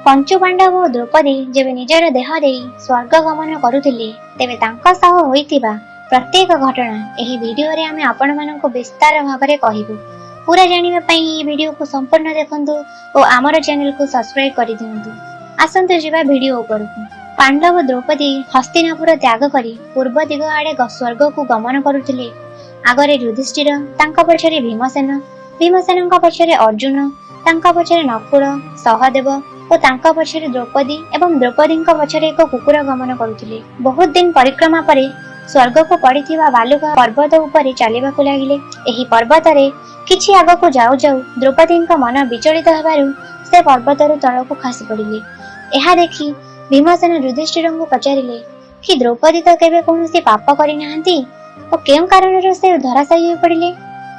पंचु पांडव और द्रौपदी जेबे निजर देह देई स्वर्ग गमन करुथिले तेबे तांका सह होइतिबा प्रत्येक घटना एही वीडियो रे आमे आपण मानको विस्तार भाबरे कहिबु। पूरा जानिबा पई ई वीडियो को संपूर्ण देखंतु और आमर चैनल को सब्सक्राइब करि दियंतु। आसंतु जिबा वीडियो उपरकु। पांडव द्रौपदी हस्तिनापुर त्याग करी पूर्व दिग आड़े स्वर्ग को गमन करुथिले। आगरे युधिष्ठिर, तांका पछरे भीमसेन, भीमसेनका पछरे अर्जुन, तांका पछरे नकुल, सहदेव और तांका पछरे द्रौपदी एवं द्रौपदींका पछरे एक कुकुर गमन करुथिले। बहुत दिन परिक्रमा परे स्वर्ग को पड़िथिबा बालुका पर्वत उपरे चलिबाकु लागिले। एही पर्वत रे किछि आगकु जाउ जाउ द्रौपदींका मन विचलित हेबारु से पर्वतरु तळकु खसी पड़िले। एहा देखि भीमसेन युधिष्ठिरंकु पचारिले कि द्रौपदी तो केबे कोनोसी पाप करि नाहंती और केउ कारणरो से धराशायी होई पड़िले।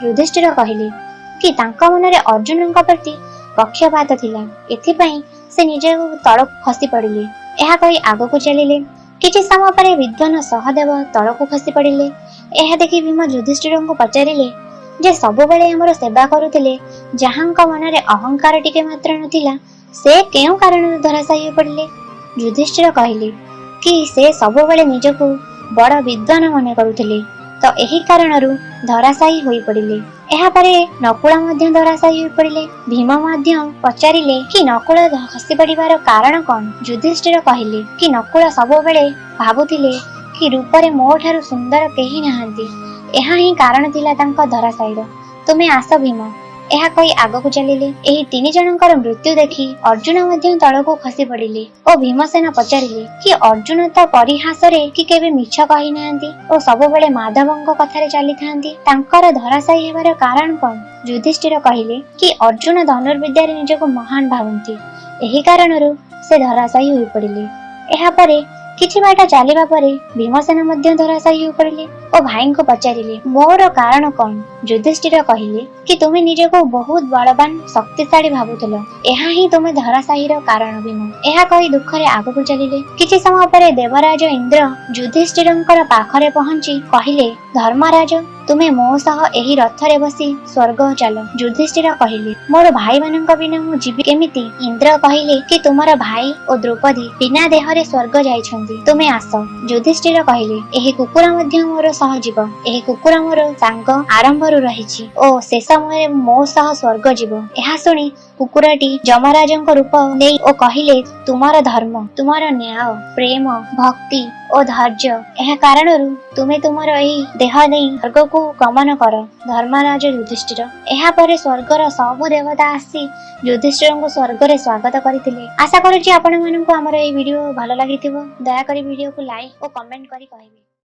युधिष्ठिर कहिले कि तांका मनरे अर्जुनंका प्रति पक्षपात थिला, एथिपई से निजे तळकु खसी पड़िले। एहा कहि आगकु चलिले। किछि समय परे विद्वान सहदेव तळकु खसी पड़िले। एहा देखि भीम युधिष्ठिरंकु पचारिले जे सब बेले हमर सेवा करुथिले, जहांका मनरे अहंकार टिके मात्र नथिला, से केउ कारण धराशायी होई पड़िले। युधिष्ठिर कहिले कि से सब बेले निजको बड़ विद्वान मने करुथिले, तो एही कारणरु धराशायी होई पड़िले। एहा परे नकुल मध्य धराशायी होई पड़िले। भीम मध्य पचारिले कि नकुल खसी पड़िबार कारण कोन। युधिष्ठिर कहिले कि नकुल सब बेले भाबुथिले कि रूपरे मो ठारू सुंदर केही नाहंती, एहा ही कारण थिला तांका धराशायीर। तुमे आस भीम, एहा कहि आगकु चलिले। एही तीन जनकर मृत्यु देखि अर्जुन मध्य तळकु खसी पड़िले और भीमसेन पचारिले कि अर्जुन तो परिहास रे कि केबे मिछ कहि नाहंती और सब बेले माधवंक कथारे चली थांती, तांकर धराशायी हेबार कारण कोन। युधिष्ठिर कहिले कि अर्जुन धनुर्विद्या रे निजको महान भावंती, एही कारणरु से धराशायी होई पड़िले। एहा परे किछि बाट चलिबा परे भीमसेन मध्य धराशायी होई पड़िले और भाई को पचारिले मोर कारण कोन। युधिष्ठिर कहिले कि तुमे निजको बहुत बलवान शक्तिशाली भाबुथलो, एहा ही तुमे धराशायीर कारण भीम। एहा कहि दुखरे आगकु चलिले। किछि समय परे देवराज इंद्र युधिष्ठिरंकर पाखरे पहुंची कहिले धर्मराज तुमे मो सह एही रथरे बसी स्वर्ग चलो। युधिष्ठिर कहिले मोर भाई मानक बिना मु जीवी केमिति। इंद्र कहिले कि तुमर भाई और द्रौपदी बिना देहरे स्वर्ग जाइछंती, तुमे आस। युधिष्ठिर कहिले एही कुकुर मध्य मोर सह जीव, एही कुकुर मोर सांग आरंभरु रहिछि ओ शेष समय मो सह स्वर्ग जीव। एहा सुनी कुकुरटी यमराजंक रूप नेई ओ कहिले तुमर धर्म, तुमर न्याय, प्रेम, भक्ति और धैर्य एहा कारणरु तुमे तुमर एही देह नेई स्वर्ग को गमन कर। धर्मराज युधिष्ठिर। एहा परे स्वर्गर सबु देवता आसी युधिष्ठिरंको स्वर्ग रे स्वागत करिथिले। आशा करूछि आपण माननकु हमर एही वीडियो भलो लागिथिबो। दया करी वीडियो को लाइक और कमेंट करी कहबे।